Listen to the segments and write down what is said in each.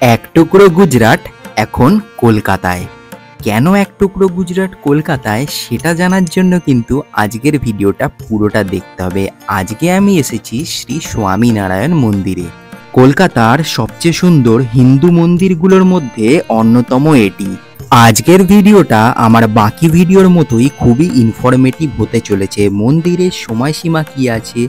এক টুকরো গুজরাট এখন কলকাতায়। কেন এক টুকরো গুজরাট কলকাতায় সেটা জানার জন্য কিন্তু আজকের ভিডিওটা পুরোটা দেখতে হবে। আজকে আমি এসেছি শ্রী স্বামীনারায়ণ মন্দিরে। কলকাতার সবচেয়ে সুন্দর হিন্দু মন্দিরগুলোর মধ্যে অন্যতম এটি। আজকের ভিডিওটা আমার বাকি ভিডিওর মতোই খুবই ইনফরমেটিভ হতে চলেছে। মন্দিরের সময়সীমা কি আছে,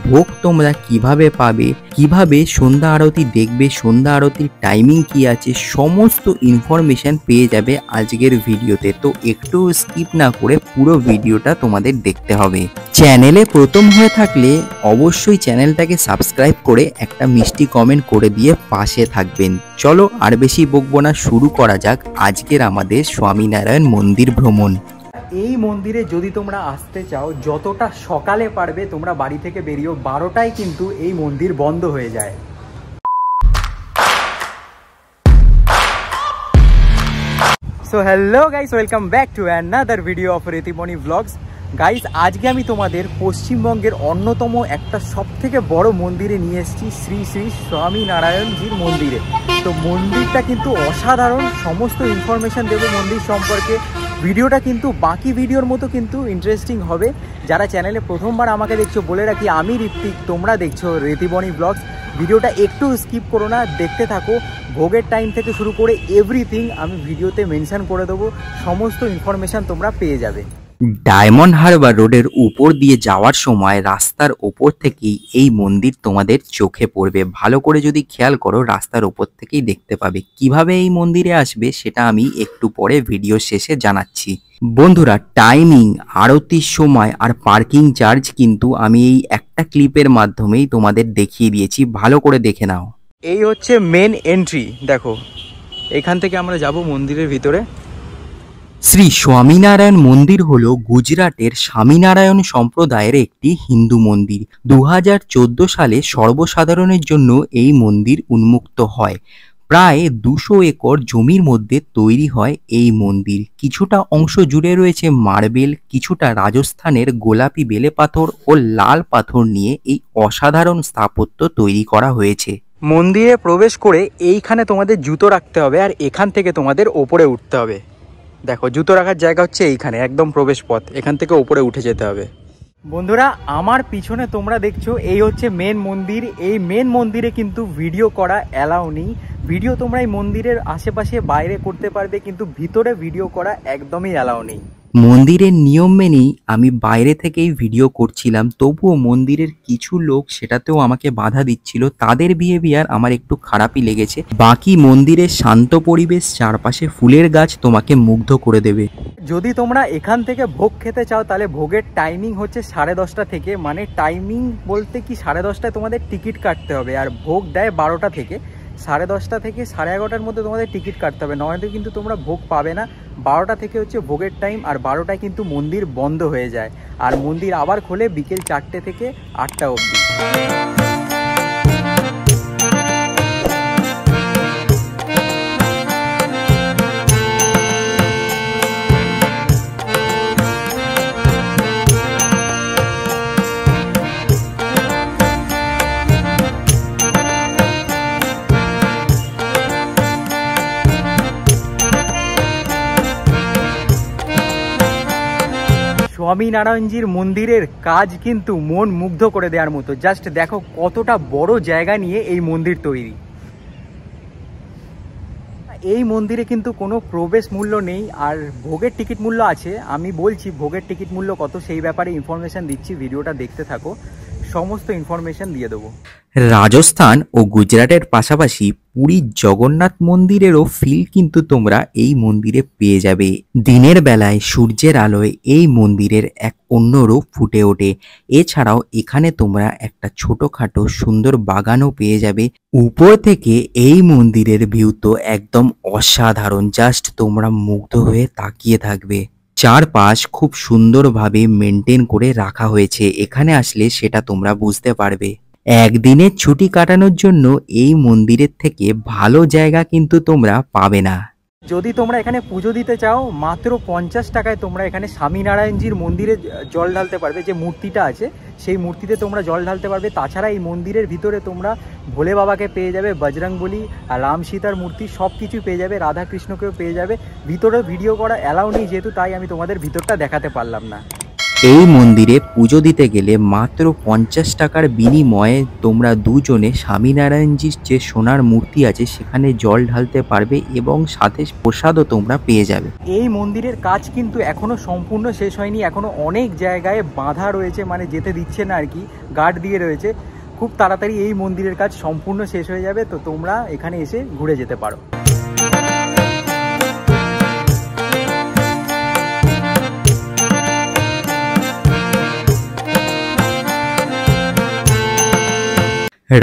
ভোগ তোমরা কিভাবে পাবে, কিভাবে সন্ধ্যা আরতি দেখবে, সন্ধ্যা আরতির টাইমিং কি আছে, সমস্ত ইনফরমেশন পেয়ে যাবে আজকের ভিডিওতে। তো একটু স্কিপ না করে পুরো ভিডিওটা তোমাদের দেখতে হবে। চ্যানেলে প্রথম হয়ে থাকলে অবশ্যই চ্যানেলটাকে সাবস্ক্রাইব করে একটা মিষ্টি কমেন্ট করে দিয়ে পাশে থাকবেন। চলো আর বেশি বকবো না, শুরু করা যাক আজকের আমাদের স্বামীনারায়ণ মন্দির ভ্রমণ। এই মন্দিরে যদি তোমরা আসতে চাও, যতটা সকালে পারবে তোমরা বাড়ি থেকে বেরিয়েও, 12টায় কিন্তু এই মন্দির বন্ধ হয়ে যায়। So hello guys, welcome back to another video of Retimoni blogs. Guys, আজকে আমি তোমাদের পশ্চিমবঙ্গের অন্যতম একটা সবথেকে বড় মন্দিরে নিয়ে এসেছি, শ্রী শ্রী স্বামীনারায়ণজির মন্দিরে। তো মন্দিরটা কিন্তু অসাধারণ, সমস্ত ইনফরমেশান দেবো মন্দির সম্পর্কে। ভিডিওটা কিন্তু বাকি ভিডিওর মতো কিন্তু ইন্টারেস্টিং হবে। যারা চ্যানেলে প্রথমবার আমাকে দেখছো, বলে রাখি আমি ঋত্বিক, তোমরা দেখছো রেতিমণি ব্লগস। ভিডিওটা একটু স্কিপ করো না, দেখতে থাকো। ভোগের টাইম থেকে শুরু করে এভরিথিং আমি ভিডিওতে মেনশন করে দেবো, সমস্ত ইনফরমেশান তোমরা পেয়ে যাবে। ডায়মন্ড হারবার রোডের উপর দিয়ে যাওয়ার সময় রাস্তার ওপর থেকেই এই মন্দির তোমাদের চোখে পড়বে। ভালো করে যদি খেয়াল করো, রাস্তার ওপর থেকেই দেখতে পাবে। কিভাবে এই মন্দিরে আসবে সেটা আমি একটু পরে ভিডিও শেষে জানাচ্ছি। বন্ধুরা, টাইমিং, আরতির সময় আর পার্কিং চার্জ কিন্তু আমি এই একটা ক্লিপের মাধ্যমেই তোমাদের দেখিয়ে দিয়েছি, ভালো করে দেখে নাও। এই হচ্ছে মেন এন্ট্রি, দেখো এখান থেকে আমরা যাব মন্দিরের ভিতরে। শ্রী স্বামীনারায়ণ মন্দির হল গুজরাটের স্বামীনারায়ণ সম্প্রদায়ের একটি হিন্দু মন্দির। 2014 সালে সর্বসাধারণের জন্য এই মন্দির উন্মুক্ত হয়। প্রায় 200 একর জমির মধ্যে তৈরি হয় এই মন্দির। কিছুটা অংশ জুড়ে রয়েছে মার্বেল, কিছুটা রাজস্থানের গোলাপি বেলে পাথর ও লাল পাথর নিয়ে এই অসাধারণ স্থাপত্য তৈরি করা হয়েছে। মন্দিরে প্রবেশ করে এইখানে তোমাদের জুতো রাখতে হবে, আর এখান থেকে তোমাদের ওপরে উঠতে হবে। দেখো, জুতো রাখার জায়গা হচ্ছে এইখানে, একদম প্রবেশ পথ, এখান থেকে উপরে উঠে যেতে হবে। বন্ধুরা, আমার পিছনে তোমরা দেখছো এই হচ্ছে মেন মন্দির। এই মেন মন্দিরে কিন্তু ভিডিও করা অ্যালাউ নেই। ভিডিও তোমরা এই মন্দিরের আশেপাশে বাইরে করতে পারবে, কিন্তু ভিতরে ভিডিও করা একদমই অ্যালাউ নেই। মন্দিরের নিয়ম মেনেই আমি বাইরে থেকেই ভিডিও করছিলাম, তবুও মন্দিরের কিছু লোক সেটাতেও আমাকে বাধা দিচ্ছিল। তাদের বিহেভিয়ার আমার একটু খারাপই লেগেছে। বাকি মন্দিরের শান্ত পরিবেশ, চারপাশে ফুলের গাছ তোমাকে মুগ্ধ করে দেবে। যদি তোমরা এখান থেকে ভোগ খেতে চাও, তাহলে ভোগের টাইমিং হচ্ছে 10:30 থেকে। মানে টাইমিং বলতে কি, 10:30টায় তোমাদের টিকিট কাটতে হবে, আর ভোগ দেয় 12টা থেকে। 10:30 থেকে 11:30টার মধ্যে তোমাদের টিকিট কাটতে হবে, নয়তো কিন্তু তোমরা ভোগ পাবে না। 12টা থেকে হচ্ছে ভোগের টাইম, আর 12টায় কিন্তু মন্দির বন্ধ হয়ে যায়। আর মন্দির আবার খোলে বিকেল 4টে থেকে 8টা অবধি। স্বামীনারায়ণজির মন্দিরের কাজ কিন্তু মন মুগ্ধ করে দেওয়ার মতো। জাস্ট দেখো কতটা বড় জায়গা নিয়ে এই মন্দির তৈরি। এই মন্দিরে কিন্তু কোনো প্রবেশ মূল্য নেই, আর ভোগের টিকিট মূল্য আছে। আমি বলছি ভোগের টিকিট মূল্য কত, সেই ব্যাপারে ইনফরমেশন দিচ্ছি, ভিডিওটা দেখতে থাকো, সমস্ত ইনফরমেশন দিয়ে দেবো। রাজস্থান ও গুজরাটের পাশাপাশি পুরীর জগন্নাথ মন্দিরেরও ফিল কিন্তু তোমরা এই মন্দিরে পেয়ে যাবে। দিনের বেলায় সূর্যের আলোয় এই মন্দিরের এক অন্য রূপ ফুটে ওঠে। এছাড়াও এখানে তোমরা একটা ছোটখাটো সুন্দর বাগানও পেয়ে যাবে। উপর থেকে এই মন্দিরের ভিউ তো একদম অসাধারণ, জাস্ট তোমরা মুগ্ধ হয়ে তাকিয়ে থাকবে। চারপাশ খুব সুন্দরভাবে মেনটেন করে রাখা হয়েছে, এখানে আসলে সেটা তোমরা বুঝতে পারবে। একদিনের ছুটি কাটানোর জন্য এই মন্দিরের থেকে ভালো জায়গা কিন্তু তোমরা পাবে না। যদি তোমরা এখানে পুজো দিতে চাও মাত্র 50 টাকায় তোমরা এখানে স্বামীনারায়ণজির মন্দিরে জল ঢালতে পারবে। যে মূর্তিটা আছে সেই মূর্তিতে তোমরা জল ঢালতে পারবে। তাছাড়া এই মন্দিরের ভিতরে তোমরা ভোলে বাবাকে পেয়ে যাবে, বজরংবলী, রাম সীতার মূর্তি সব কিছু পেয়ে যাবে, রাধাকৃষ্ণকেও পেয়ে যাবে। ভিতরে ভিডিও করা অ্যালাউ নেই যেহেতু, তাই আমি তোমাদের ভিতরটা দেখাতে পারলাম না। এই মন্দিরে পুজো দিতে গেলে মাত্র 50 টাকার বিনিময়ে তোমরা দুজনে স্বামীনারায়ণজির যে সোনার মূর্তি আছে সেখানে জল ঢালতে পারবে এবং সাথে প্রসাদও তোমরা পেয়ে যাবে। এই মন্দিরের কাজ কিন্তু এখনো সম্পূর্ণ শেষ হয়নি, এখনো অনেক জায়গায় বাঁধা রয়েছে, মানে যেতে দিচ্ছে না আর কি, গার্ড দিয়ে রয়েছে। খুব তাড়াতাড়ি এই মন্দিরের কাজ সম্পূর্ণ শেষ হয়ে যাবে, তো তোমরা এখানে এসে ঘুরে যেতে পারো।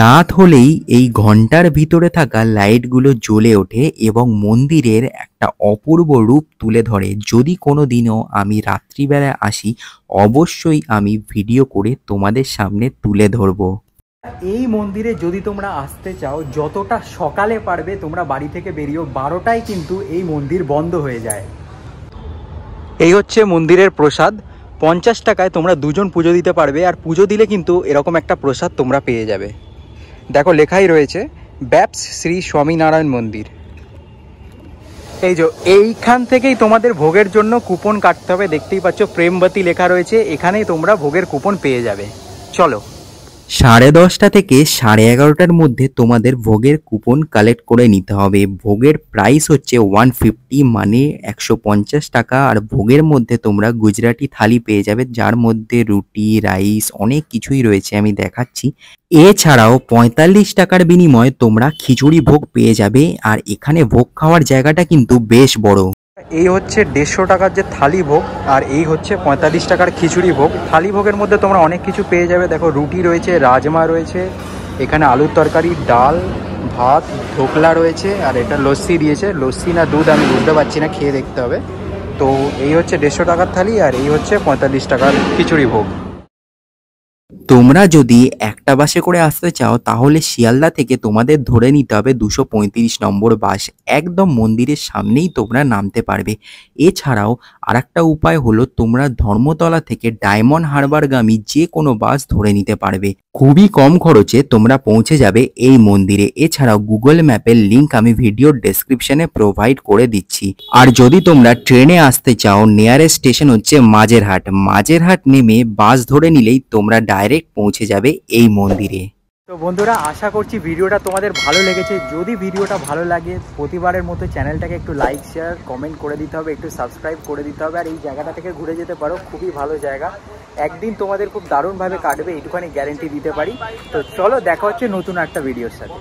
রাত হলেই এই ঘন্টার ভিতরে থাকা লাইটগুলো জ্বলে ওঠে এবং মন্দিরের একটা অপূর্ব রূপ তুলে ধরে। যদি কোনো দিনও আমি রাত্রিবেলায় আসি অবশ্যই আমি ভিডিও করে তোমাদের সামনে তুলে ধরবো। এই মন্দিরে যদি তোমরা আসতে চাও যতটা সকালে পারবে তোমরা বাড়ি থেকে বেরিয়েও, 12টায় কিন্তু এই মন্দির বন্ধ হয়ে যায়। এই হচ্ছে মন্দিরের প্রসাদ, 50 টাকায় তোমরা দুজন পুজো দিতে পারবে। আর পুজো দিলে কিন্তু এরকম একটা প্রসাদ তোমরা পেয়ে যাবে। দেখো লেখাই রয়েছে ব্যাপস শ্রী স্বামীনারায়ণ মন্দির। এই যে এইখান থেকেই তোমাদের ভোগের জন্য কুপন কাটতে হবে, দেখতেই পাচ্ছ প্রেমবতী লেখা রয়েছে, এখানেই তোমরা ভোগের কুপন পেয়ে যাবে। চলো 10:30 থেকে 11:30টার মধ্যে তোমাদের ভোগের কুপন কালেক্ট করে নিতে হবে। ভোগের প্রাইস হচ্ছে 150 মানে 150 টাকা। আর ভোগের মধ্যে তোমরা গুজরাটি থালি পেয়ে যাবে, যার মধ্যে রুটি, রাইস অনেক কিছুই রয়েছে, আমি দেখাচ্ছি। এছাড়াও 45 টাকার বিনিময়ে তোমরা খিচুড়ি ভোগ পেয়ে যাবে। আর এখানে ভোগ খাওয়ার জায়গাটা কিন্তু বেশ বড়। এই হচ্ছে 150 টাকার যে থালি ভোগ, আর এই হচ্ছে 45 টাকার খিচুড়ি ভোগ। থালি ভোগের মধ্যে তোমরা অনেক কিছু পেয়ে যাবে। দেখো রুটি রয়েছে, রাজমা রয়েছে, এখানে আলুর তরকারি, ডাল, ভাত, ঢোকলা রয়েছে, আর এটা লস্যি দিয়েছে। লস্যি না দুধ আমি বুঝতে পারছি না, খেয়ে দেখতে হবে। তো এই হচ্ছে 150 টাকার থালি, আর এই হচ্ছে 45 টাকার খিচুড়ি ভোগ। তোমরা যদি একটা বাসে করে আসতে চাও তাহলে শিয়ালদা থেকে তোমাদের ধরে নিতে হবে 235 নম্বর বাস। একদম মন্দিরের সামনেই তোমরা নামতে পারবে। এছাড়াও আরেকটা উপায় হলো তোমরা ধর্মতলা থেকে ডায়মন্ড হারবারগামী যে কোনো বাস ধরে নিতে পারবে। খুবই কম খরচে তোমরা পৌঁছে যাবে এই মন্দিরে। এছাড়াও গুগল ম্যাপের লিংক আমি ভিডিওর ডেসক্রিপশনে প্রোভাইড করে দিচ্ছি। আর যদি তোমরা ট্রেনে আসতে চাও নিয়ারেস্ট স্টেশন হচ্ছে মাঝেরহাট। মাঝেরহাট নেমে বাস ধরে নিলেই তোমরা ডাইরেক্ট পৌঁছে যাবে এই মন্দিরে। তো বন্ধুরা আশা করছি ভিডিওটা তোমাদের ভালো লেগেছে। যদি ভিডিওটা ভালো লাগে প্রতিবারের মতো চ্যানেলটাকে একটু লাইক, শেয়ার, কমেন্ট করে দিতে হবে, একটু সাবস্ক্রাইব করে দিতে হবে। আর এই জায়গাটা থেকে ঘুরে যেতে পারো, খুবই ভালো জায়গা। একদিন তোমাদের খুব দারুণভাবে কাটবে, এইটুখানি গ্যারেন্টি দিতে পারি। তো চলো দেখা হচ্ছে নতুন একটা ভিডিওর সাথে।